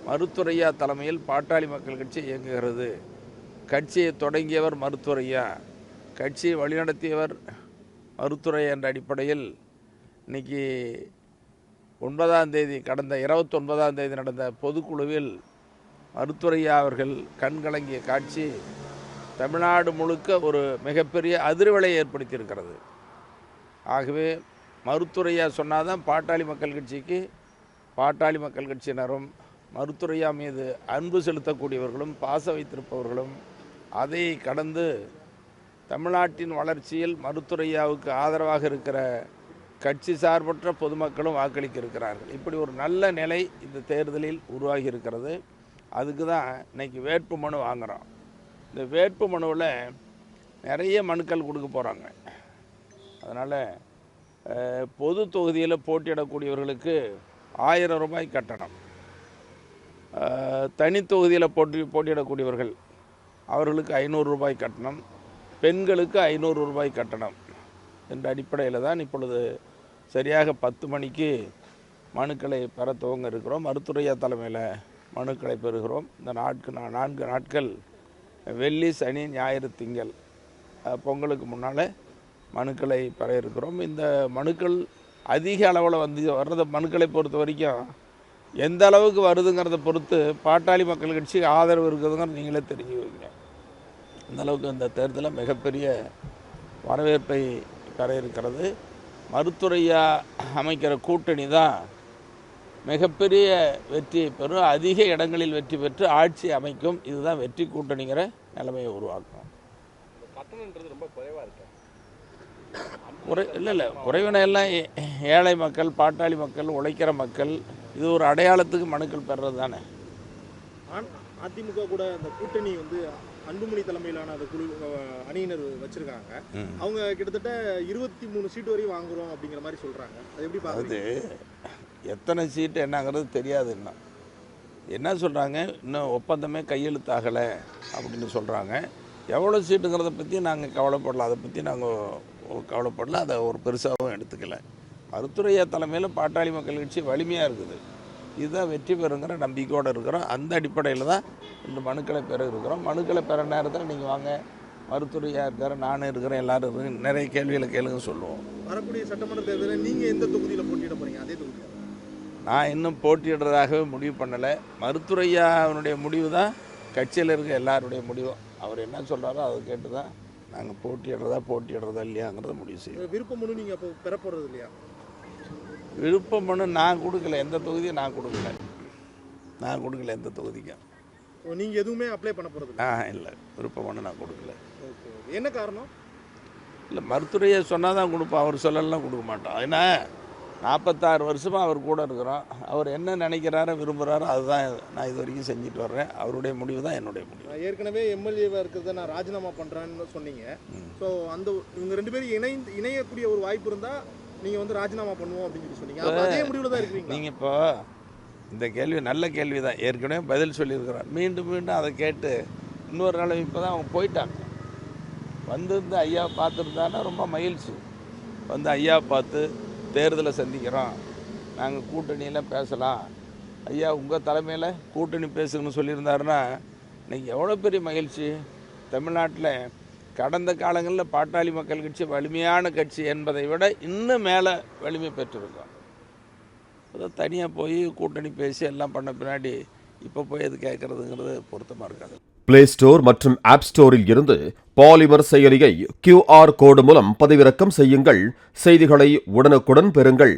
மருத்துவரையா தலைமையில் பாட்டாளி மக்கள் கட்சி இயங்குகிறது. கட்சியை தொடங்கியவர் மருத்துவரையா, கட்சியை வழிநடத்தியவர் மருத்துவரையா என்ற அடிப்படையில் இன்றைக்கி 9ஆம் தேதி கடந்த 29ஆம் தேதி நடந்த பொதுக்குழுவில் மருத்துவரையா அவர்கள் கண்கலங்கிய காட்சி தமிழ்நாடு முழுக்க ஒரு மிகப்பெரிய அதிர்வலை ஏற்படுத்தியிருக்கிறது. ஆகவே மருத்துவரையா சொன்னாதான் பாட்டாளி மக்கள் கட்சிக்கு, பாட்டாளி மக்கள் கட்சியினரும் மருத்துவரையா மீது அன்பு செலுத்தக்கூடியவர்களும் பாசம் வைத்திருப்பவர்களும் அதை கடந்து தமிழ்நாட்டின் வளர்ச்சியில் மருத்துவரையாவுக்கு ஆதரவாக இருக்கிற கட்சி சார்பற்ற பொதுமக்களும் வாக்களிக்க இருக்கிறார்கள். இப்படி ஒரு நல்ல நிலை இந்த தேர்தலில் உருவாகி இருக்கிறது. அதுக்கு தான் இன்றைக்கி வேட்பு மனு வாங்குகிறோம். இந்த வேட்பு மனுவில் நிறைய மனுக்கள் கொடுக்க போகிறாங்க. அதனால் பொது தொகுதியில் போட்டியிடக்கூடியவர்களுக்கு 1000 ரூபாய் கட்டணம், தனி தொகுதியில் போட்டியிடக்கூடியவர்கள் அவர்களுக்கு 500 ரூபாய் கட்டணம், பெண்களுக்கு 500 ரூபாய் கட்டணம் என்ற அடிப்படையில் தான் இப்பொழுது சரியாக 10 மணிக்கு மனுக்களை பெற துவங்க இருக்கிறோம். மருத்துவரையா தலைமையில் மனுக்களை பெறுகிறோம். இந்த 4 நாட்கள் வெள்ளி, சனி, ஞாயிறு, திங்கள் பொங்கலுக்கு முன்னால் மனுக்களை பெற இருக்கிறோம். இந்த மனுக்கள் அதிக அளவில் வர்றத மனுக்களை பொறுத்த வரைக்கும் எந்த அளவுக்கு வருதுங்கிறத பொறுத்து பாட்டாளி மக்கள் கட்சிக்கு ஆதரவு இருக்குதுங்கிறது நீங்களே தெரிஞ்சு வைங்க. அந்தளவுக்கு இந்த தேர்தலில் மிகப்பெரிய வரவேற்பை பெற இருக்கிறது. மருத்துவரையா அமைக்கிற கூட்டணி தான் மிகப்பெரிய வெற்றியை பெறும், அதிக இடங்களில் வெற்றி பெற்று ஆட்சி அமைக்கும். இதுதான் வெற்றி கூட்டணிங்கிற நிலைமையை உருவாக்கும். கட்டணன்றது ரொம்ப குறைவாக இருக்கு. இல்லை குறைவினையெல்லாம் ஏழை மக்கள், பாட்டாளி மக்கள், உழைக்கிற மக்கள், இது ஒரு அடையாளத்துக்கு மனுக்கள் பெறுறது தானே. அதிமுக கூட அந்த கூட்டணி அன்புமணி தலைமையிலான அந்த குழு அணியினர் வச்சிருக்காங்க. அவங்க கிட்டத்தட்ட 23 சீட்டு வரையும் வாங்குறோம் அப்படிங்கிற மாதிரி சொல்றாங்க. அது எப்படி பார்க்குறது? எத்தனை சீட்டு என்னங்கிறது தெரியாது. என்ன சொல்கிறாங்க, இன்னும் ஒப்பந்தமே கையெழுத்தாகலை அப்படின்னு சொல்கிறாங்க. எவ்வளோ சீட்டுங்கிறத பற்றி நாங்கள் கவலைப்படல, அதை பற்றி நாங்கள் கவலைப்படல, அதை ஒரு பெருசாகவும் எடுத்துக்கல. மருத்துவரையா தலைமையில் பாட்டாளி மக்கள் கட்சி வலிமையாக இருக்குது. இதுதான் வெற்றி பெறுங்கிற நம்பிக்கையோடு இருக்கிறோம். அந்த அடிப்படையில் தான் இந்த மனுக்களை பெற இருக்கிறோம். மனுக்களை பெற நேரத்தில் நீங்கள் வாங்க, மருத்துவரையா இருக்கார், நானும் இருக்கிறேன், எல்லோரும் இருக்கிறேன், நிறைய கேள்விகளை கேளுங்க சொல்லுவோம். வரக்கூடிய சட்டமன்ற தேர்தலில் நீங்கள் எந்த தொகுதியில் போட்டியிட போகிறீங்க? அதே தொகுதியில் நான் இன்னும் போட்டியிடுறதாகவே முடிவு பண்ணலை. மருத்துவரையாவுடைய முடிவு தான் கட்சியில் இருக்க எல்லாருடைய முடிவும். அவர் என்ன சொல்கிறாரோ அதை கேட்டு தான் நாங்கள் போட்டியிடுறதா இல்லையாங்கிறத முடிவு செய்வோம். விருப்ப மனு நீங்கள் அப்போ பெற போகிறது இல்லையா? விருப்ப மனு நான் கொடுக்கல, எந்த தொகுதியும் நான் கொடுக்கல எந்த தொகுதிக்கும். நீங்கள் எதுவுமே அப்ளை பண்ண போகிறது? இல்லை, விருப்ப மனு நான் கொடுக்கல. என்ன காரணம்? இல்லை, மருத்துவரையா சொன்னால் தான் கொடுப்போம், அவர் சொல்லலாம் கொடுக்க மாட்டோம். ஏன்னா 46 வருஷமாக அவர் கூட இருக்கிறோம். அவர் என்ன நினைக்கிறாரோ விரும்புகிறாரோ அதுதான் நான் இது வரைக்கும் செஞ்சுட்டு வர்றேன். அவருடைய முடிவு தான் என்னுடைய முடிவு. ஏற்கனவே எம்எல்ஏவாக இருக்கிறத நான் ராஜினாமா பண்ணுறேன்னு சொன்னீங்க. ஸோ அந்த இவங்க 2 பேரும் இணையக்கூடிய ஒரு வாய்ப்பு இருந்தால் நீங்கள் ராஜினாமா பண்ணுவோம் அப்படின்னு சொன்னீங்க. அதே முடிவில் தான் இருக்கிறீங்க நீங்கள். இப்போ இந்த கேள்வி நல்ல கேள்வி தான், ஏற்கனவே பதில் சொல்லியிருக்கிறோம். மீண்டும் அதை கேட்டு இன்னொரு நாள் இப்போ தான் அவங்க போயிட்டாங்க. வந்து ஐயா பார்த்துருந்தாங்கன்னா ரொம்ப மகிழ்ச்சி. ஐயா பார்த்து தேர்தலை சந்திக்கிறோம், நாங்கள் கூட்டணியில் பேசலாம், ஐயா உங்கள் தலைமையில் கூட்டணி பேசுங்கன்னு சொல்லியிருந்தாருன்னா இன்றைக்கி எவ்வளோ பெரிய மகிழ்ச்சி. தமிழ்நாட்டில் கடந்த காலங்களில் பாட்டாளி மக்கள் கட்சி வலிமையான கட்சி என்பதை விட இன்னும் மேலே வலிமை பெற்றிருக்கோம். அதை தனியாக போய் கூட்டணி பேசி எல்லாம் பண்ண பின்னாடி இப்போ போய் அது கேட்குறதுங்கிறது பொருத்தமாக இருக்காது. பிளே ஸ்டோர் மற்றும் ஆப் ஸ்டோரில் இருந்து பாலிமர் செயலியை QR கோடு மூலம் பதிவிறக்கம் செய்யுங்கள். செய்திகளை உடனுக்குடன் பெறுங்கள்.